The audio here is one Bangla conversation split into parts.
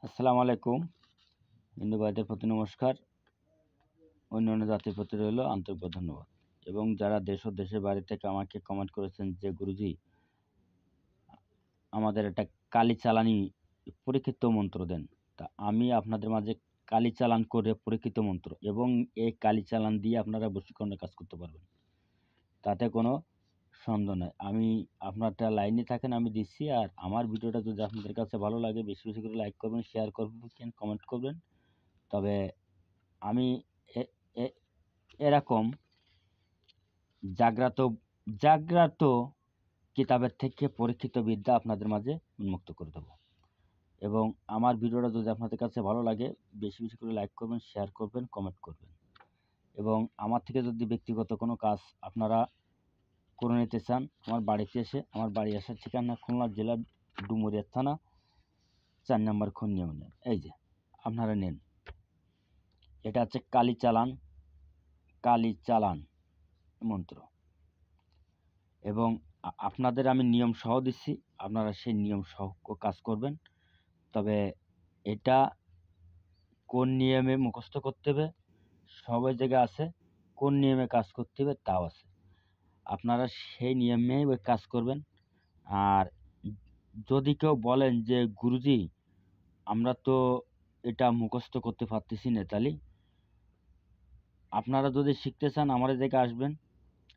আসসালামু আলাইকুম। হিন্দু ভাইদের প্রতি নমস্কার। অন্যান্য জাতির প্রতি রইল আন্তরিক ধন্যবাদ। এবং যারা দেশ ও দেশের বাইরে থেকে আমাকে কমেন্ট করেছেন যে, "গুরুজি আমাদের একটা কালি চালানি পরীক্ষিত মন্ত্র দেন।" তা আমি আপনাদের মাঝে কালি চালান করে পরীক্ষিত মন্ত্র এবং এই কালি চালান দিয়ে আপনারা বশীকরণের কাজ করতে পারবেন। তাতে কোনো সন্দেহ নাই। আমি আপনারটা লাইনে থাকেন আমি দিচ্ছি। আর আমার ভিডিওটা যদি আপনাদের কাছে ভালো লাগে বেশি, বেশি করে লাইক করবেন, শেয়ার করবেন, কমেন্ট করবেন। তবে আমি এ এ এরকম জাগ্রত জাগ্রত কিতাবের থেকে পরীক্ষিত বিদ্যা আপনাদের মাঝে উন্মুক্ত করে দেব। এবং আমার ভিডিওটা যদি আপনাদের কাছে ভালো লাগে বেশি, বেশি করে লাইক করবেন, শেয়ার করবেন, কমেন্ট করবেন। এবং আমার থেকে যদি ব্যক্তিগত কোনো কাজ আপনারা করে নিতে চান, আমার বাড়িতে এসে আমার বাড়ি আসার ঠিকানা খুলনা জেলার ডুমুরিয়া থানা ৪ নম্বর খুন ইউনিয়ন। এই যে আপনারা নেন। এটা হচ্ছে কালি চালান মন্ত্র। এবং আপনাদের আমি নিয়ম সহ দিচ্ছি। আপনারা সেই নিয়ম সহ কাজ করবেন। তবে এটা কোন নিয়মে মুখস্থ করতে হবে সবাই জায়গায় আছে। কোন নিয়মে কাজ করতে হবে তাও আছে। আপনারা সেই নিয়মেই ওই কাজ করবেন। আর যদি কেউ বলেন যে, "গুরুজি আমরা তো এটা মুখস্থ করতে পারতেছি না", তাহলে আপনারা যদি শিখতে চান আমার এই জায়গায় আসবেন।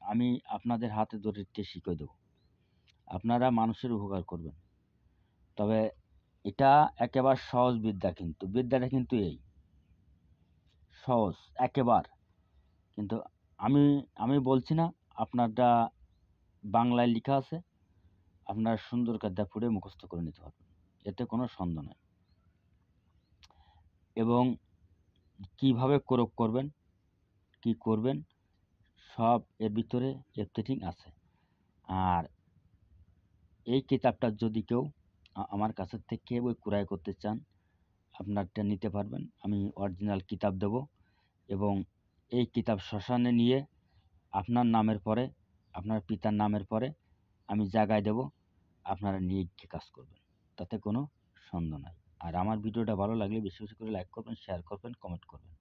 আমি আপনাদের হাতে ধরে শিখিয়ে দেব। আপনারা মানুষের উপকার করবেন। তবে এটা একেবারে সহজ বিদ্যা কিন্তু। বিদ্যাটা কিন্তু এই সহজ একেবারে। কিন্তু আমি আমি বলছি না, আপনারটা বাংলায় লিখা আছে। আপনারা সুন্দর কায়দায় পড়ে মুখস্থ করে নিতে পারবেন। এতে কোনো সন্দেহ নাই। এবং কিভাবে প্রয়োগ করবেন, কি করবেন সব এর ভিতরে এভরিথিং আছে। আর এই কিতাবটা যদি কেউ আমার কাছের থেকে ওই ক্রয় করতে চান, আপনারটা নিতে পারবেন। আমি অরিজিনাল কিতাব দেব এবং এই কিতাব শ্মশানে নিয়ে আপনার নামের পরে, আপনার পিতার নামের পরে আমি জায়গায় দেব। আপনারা নিয়ে গিয়ে কাজ করবেন। তাতে কোনো সন্দেহ নাই। আর আমার ভিডিওটা ভালো লাগলে বেশি, বেশি করে লাইক করবেন, শেয়ার করবেন, কমেন্ট করবেন।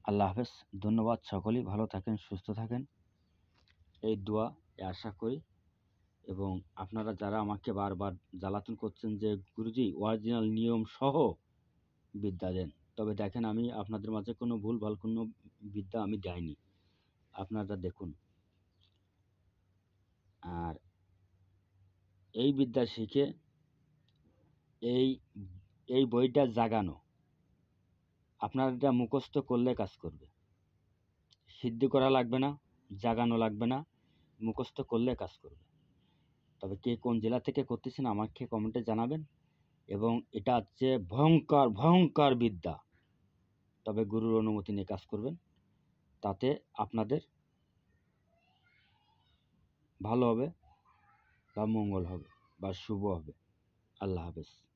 আল্লাহ হাফেজ। ধন্যবাদ। সকলেই ভালো থাকেন, সুস্থ থাকেন। এই দোয়া আশা করি। এবং আপনারা যারা আমাকে বারবার জ্বালাতন করছেন যে, "গুরুজি অরিজিনাল নিয়ম সহ বিদ্যা দেন।" তবে দেখেন আমি আপনাদের মাঝে কোনো ভুলভাল কোনো বিদ্যা আমি দেইনি। আপনারা দেখুন। আর এই বিদ্যা শিখে এই এই বইটা জাগানো। আপনারা এটা মুখস্থ করলে কাজ করবে। সিদ্ধি করা লাগবে না, জাগানো লাগবে না, মুখস্থ করলে কাজ করবে। তবে কে কোন জেলা থেকে করতেছেন আমাকে কমেন্টে জানাবেন। এবং এটা হচ্ছে ভয়ঙ্কর, ভয়ঙ্কর বিদ্যা। তবে গুরুর অনুমতি নিয়ে কাজ করবেন। তাতে আপনাদের ভালো হবে বা মঙ্গল হবে বা শুভ হবে। আল্লাহ হাফেজ।